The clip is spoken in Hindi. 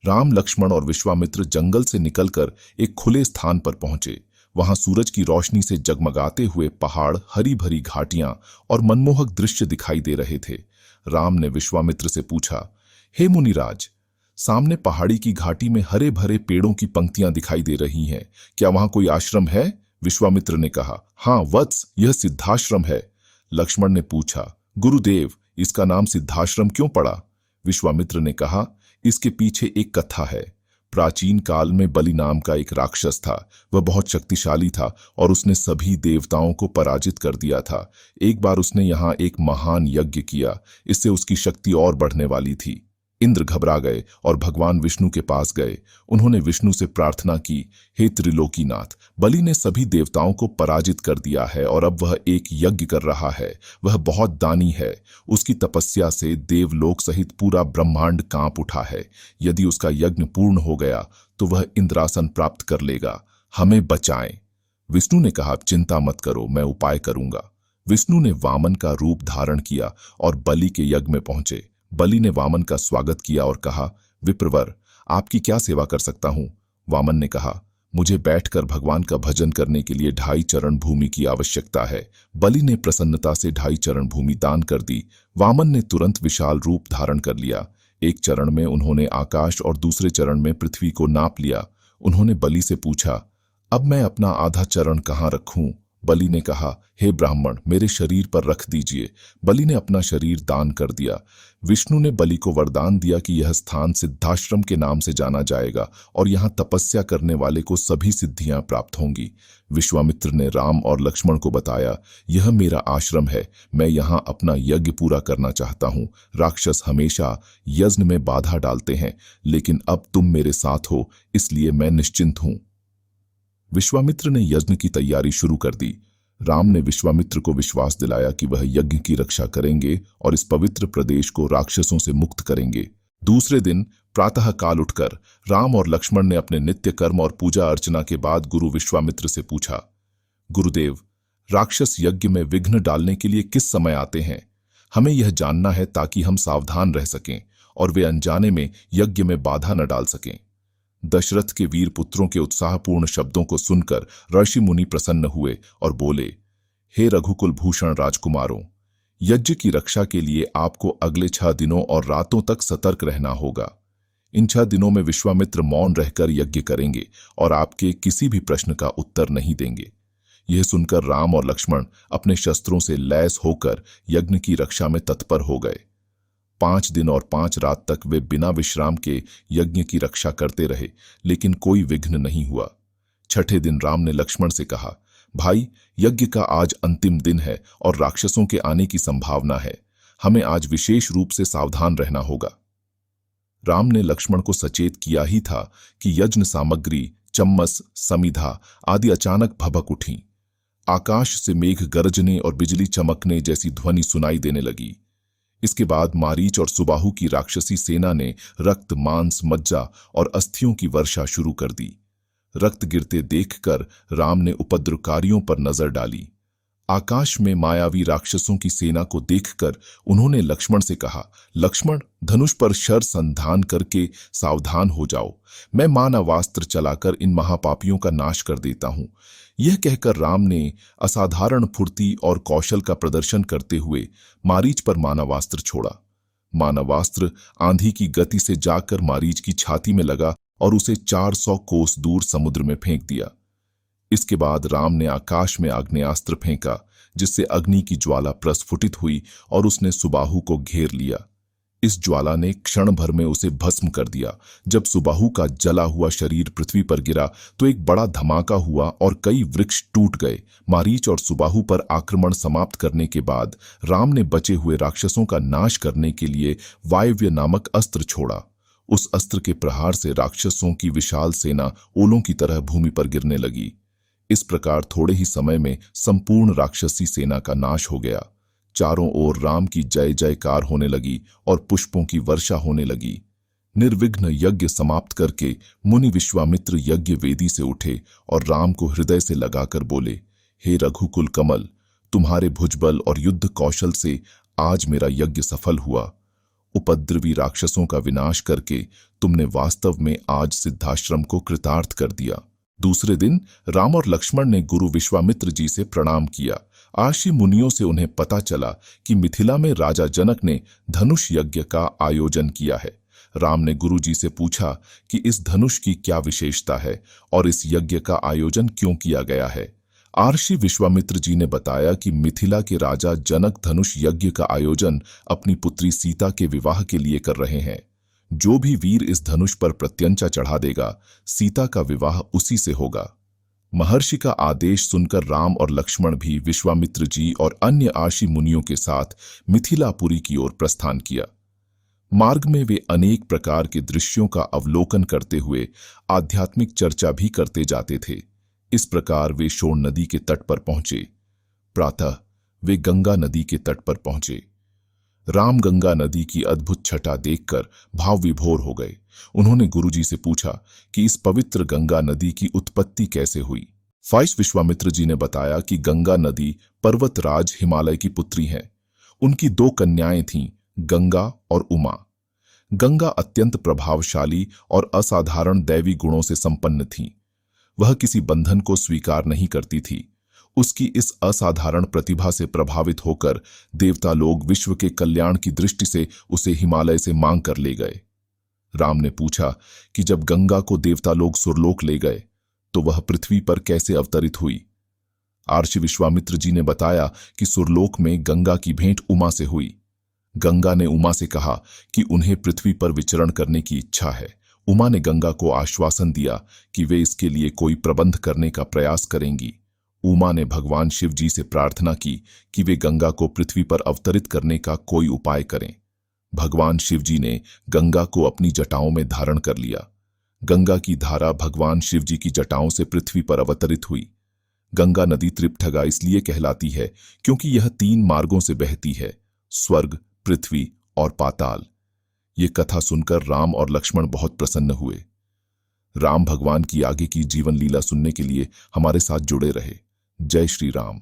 राम, लक्ष्मण और विश्वामित्र जंगल से निकलकर एक खुले स्थान पर पहुंचे। वहां सूरज की रोशनी से जगमगाते हुए पहाड़, हरी भरी घाटियां और मनमोहक दृश्य दिखाई दे रहे थे। राम ने विश्वामित्र से पूछा, हे मुनिराज, सामने पहाड़ी की घाटी में हरे भरे पेड़ों की पंक्तियां दिखाई दे रही हैं, क्या वहां कोई आश्रम है? विश्वामित्र ने कहा, हाँ वत्स, यह सिद्धाश्रम है। लक्ष्मण ने पूछा, गुरुदेव, इसका नाम सिद्धाश्रम क्यों पड़ा? विश्वामित्र ने कहा, इसके पीछे एक कथा है। प्राचीन काल में बलि नाम का एक राक्षस था। वह बहुत शक्तिशाली था और उसने सभी देवताओं को पराजित कर दिया था। एक बार उसने यहाँ एक महान यज्ञ किया, इससे उसकी शक्ति और बढ़ने वाली थी। इंद्र घबरा गए और भगवान विष्णु के पास गए। उन्होंने विष्णु से प्रार्थना की, हे त्रिलोकीनाथ, बलि ने सभी देवताओं को पराजित कर दिया है और अब वह एक यज्ञ कर रहा है। वह बहुत दानी है। उसकी तपस्या से देवलोक सहित पूरा ब्रह्मांड कांप उठा है। यदि उसका यज्ञ पूर्ण हो गया तो वह इंद्रासन प्राप्त कर लेगा। हमें बचाएं। विष्णु ने कहा, चिंता मत करो, मैं उपाय करूंगा। विष्णु ने वामन का रूप धारण किया और बलि के यज्ञ में पहुंचे। बलि ने वामन का स्वागत किया और कहा, विप्रवर, आपकी क्या सेवा कर सकता हूं? वामन ने कहा, मुझे बैठकर भगवान का भजन करने के लिए 2.5 चरण भूमि की आवश्यकता है। बलि ने प्रसन्नता से 2.5 चरण भूमि दान कर दी। वामन ने तुरंत विशाल रूप धारण कर लिया। एक चरण में उन्होंने आकाश और दूसरे चरण में पृथ्वी को नाप लिया। उन्होंने बलि से पूछा, अब मैं अपना आधा चरण कहाँ रखूं? बलि ने कहा, हे ब्राह्मण, मेरे शरीर पर रख दीजिए। बलि ने अपना शरीर दान कर दिया। विष्णु ने बलि को वरदान दिया कि यह स्थान सिद्धाश्रम के नाम से जाना जाएगा और यहाँ तपस्या करने वाले को सभी सिद्धियां प्राप्त होंगी। विश्वामित्र ने राम और लक्ष्मण को बताया, यह मेरा आश्रम है, मैं यहाँ अपना यज्ञ पूरा करना चाहता हूँ। राक्षस हमेशा यज्ञ में बाधा डालते हैं, लेकिन अब तुम मेरे साथ हो, इसलिए मैं निश्चिंत हूँ। विश्वामित्र ने यज्ञ की तैयारी शुरू कर दी। राम ने विश्वामित्र को विश्वास दिलाया कि वह यज्ञ की रक्षा करेंगे और इस पवित्र प्रदेश को राक्षसों से मुक्त करेंगे। दूसरे दिन प्रातः काल उठकर राम और लक्ष्मण ने अपने नित्य कर्म और पूजा अर्चना के बाद गुरु विश्वामित्र से पूछा, गुरुदेव, राक्षस यज्ञ में विघ्न डालने के लिए किस समय आते हैं? हमें यह जानना है ताकि हम सावधान रह सकें और वे अनजाने में यज्ञ में बाधा न डाल सकें। दशरथ के वीर पुत्रों के उत्साहपूर्ण शब्दों को सुनकर ऋषि मुनि प्रसन्न हुए और बोले, हे रघुकुल भूषण राजकुमारों, यज्ञ की रक्षा के लिए आपको अगले 6 दिनों और रातों तक सतर्क रहना होगा। इन 6 दिनों में विश्वामित्र मौन रहकर यज्ञ करेंगे और आपके किसी भी प्रश्न का उत्तर नहीं देंगे। यह सुनकर राम और लक्ष्मण अपने शस्त्रों से लैस होकर यज्ञ की रक्षा में तत्पर हो गए। 5 दिन और 5 रात तक वे बिना विश्राम के यज्ञ की रक्षा करते रहे, लेकिन कोई विघ्न नहीं हुआ। 6ठे दिन राम ने लक्ष्मण से कहा, भाई, यज्ञ का आज अंतिम दिन है और राक्षसों के आने की संभावना है। हमें आज विशेष रूप से सावधान रहना होगा। राम ने लक्ष्मण को सचेत किया ही था कि यज्ञ सामग्री, चम्मस, समिधा आदि अचानक भभक उठी। आकाश से मेघ गरजने और बिजली चमकने जैसी ध्वनि सुनाई देने लगी। इसके बाद मारीच और सुबाहु की राक्षसी सेना ने रक्त, मांस, मज्जा और अस्थियों की वर्षा शुरू कर दी। रक्त गिरते देखकर राम ने उपद्रवकारियों पर नजर डाली। आकाश में मायावी राक्षसों की सेना को देखकर उन्होंने लक्ष्मण से कहा, लक्ष्मण, धनुष पर शर संधान करके सावधान हो जाओ। मैं मानवास्त्र चलाकर इन महापापियों का नाश कर देता हूं। यह कहकर राम ने असाधारण फुर्ती और कौशल का प्रदर्शन करते हुए मारीच पर मानवास्त्र छोड़ा। मानवास्त्र आंधी की गति से जाकर मारीच की छाती में लगा और उसे 400 कोस दूर समुद्र में फेंक दिया। इसके बाद राम ने आकाश में आग्नेयास्त्र फेंका, जिससे अग्नि की ज्वाला प्रस्फुटित हुई और उसने सुबाहु को घेर लिया। इस ज्वाला ने क्षण भर में उसे भस्म कर दिया। जब सुबाहु का जला हुआ शरीर पृथ्वी पर गिरा तो एक बड़ा धमाका हुआ और कई वृक्ष टूट गए। मारीच और सुबाहु पर आक्रमण समाप्त करने के बाद राम ने बचे हुए राक्षसों का नाश करने के लिए वायव्य नामक अस्त्र छोड़ा। उस अस्त्र के प्रहार से राक्षसों की विशाल सेना ओलों की तरह भूमि पर गिरने लगी। इस प्रकार थोड़े ही समय में संपूर्ण राक्षसी सेना का नाश हो गया। चारों ओर राम की जय जयकार होने लगी और पुष्पों की वर्षा होने लगी। निर्विघ्न यज्ञ समाप्त करके मुनि विश्वामित्र यज्ञ वेदी से उठे और राम को हृदय से लगाकर बोले, हे रघुकुल कमल, तुम्हारे भुजबल और युद्ध कौशल से आज मेरा यज्ञ सफल हुआ। उपद्रवी राक्षसों का विनाश करके तुमने वास्तव में आज सिद्धाश्रम को कृतार्थ कर दिया। दूसरे दिन राम और लक्ष्मण ने गुरु विश्वामित्र जी से प्रणाम किया। आशी मुनियों से उन्हें पता चला कि मिथिला में राजा जनक ने धनुष यज्ञ का आयोजन किया है। राम ने गुरु जी से पूछा कि इस धनुष की क्या विशेषता है और इस यज्ञ का आयोजन क्यों किया गया है। आर्षि विश्वामित्र जी ने बताया कि मिथिला के राजा जनक धनुष यज्ञ का आयोजन अपनी पुत्री सीता के विवाह के लिए कर रहे हैं। जो भी वीर इस धनुष पर प्रत्यंचा चढ़ा देगा, सीता का विवाह उसी से होगा। महर्षि का आदेश सुनकर राम और लक्ष्मण भी विश्वामित्र जी और अन्य आशी मुनियों के साथ मिथिलापुरी की ओर प्रस्थान किया। मार्ग में वे अनेक प्रकार के दृश्यों का अवलोकन करते हुए आध्यात्मिक चर्चा भी करते जाते थे। इस प्रकार वे शोण नदी के तट पर पहुंचे। प्रातः वे गंगा नदी के तट पर पहुंचे। राम गंगा नदी की अद्भुत छटा देखकर भाव विभोर हो गए। उन्होंने गुरुजी से पूछा कि इस पवित्र गंगा नदी की उत्पत्ति कैसे हुई। फाइस विश्वामित्र जी ने बताया कि गंगा नदी पर्वतराज हिमालय की पुत्री है। उनकी 2 कन्याएं थीं, गंगा और उमा। गंगा अत्यंत प्रभावशाली और असाधारण दैवी गुणों से संपन्न थी। वह किसी बंधन को स्वीकार नहीं करती थी। उसकी इस असाधारण प्रतिभा से प्रभावित होकर देवता लोग विश्व के कल्याण की दृष्टि से उसे हिमालय से मांग कर ले गए। राम ने पूछा कि जब गंगा को देवता लोग सुरलोक ले गए तो वह पृथ्वी पर कैसे अवतरित हुई। आर्षि विश्वामित्र जी ने बताया कि सुरलोक में गंगा की भेंट उमा से हुई। गंगा ने उमा से कहा कि उन्हें पृथ्वी पर विचरण करने की इच्छा है। उमा ने गंगा को आश्वासन दिया कि वे इसके लिए कोई प्रबंध करने का प्रयास करेंगी। उमा ने भगवान शिव जी से प्रार्थना की कि वे गंगा को पृथ्वी पर अवतरित करने का कोई उपाय करें। भगवान शिव जी ने गंगा को अपनी जटाओं में धारण कर लिया। गंगा की धारा भगवान शिव जी की जटाओं से पृथ्वी पर अवतरित हुई। गंगा नदी त्रिपठगा इसलिए कहलाती है क्योंकि यह 3 मार्गों से बहती है, स्वर्ग, पृथ्वी और पाताल। ये कथा सुनकर राम और लक्ष्मण बहुत प्रसन्न हुए। राम भगवान की आगे की जीवन लीला सुनने के लिए हमारे साथ जुड़े रहे। जय श्री राम।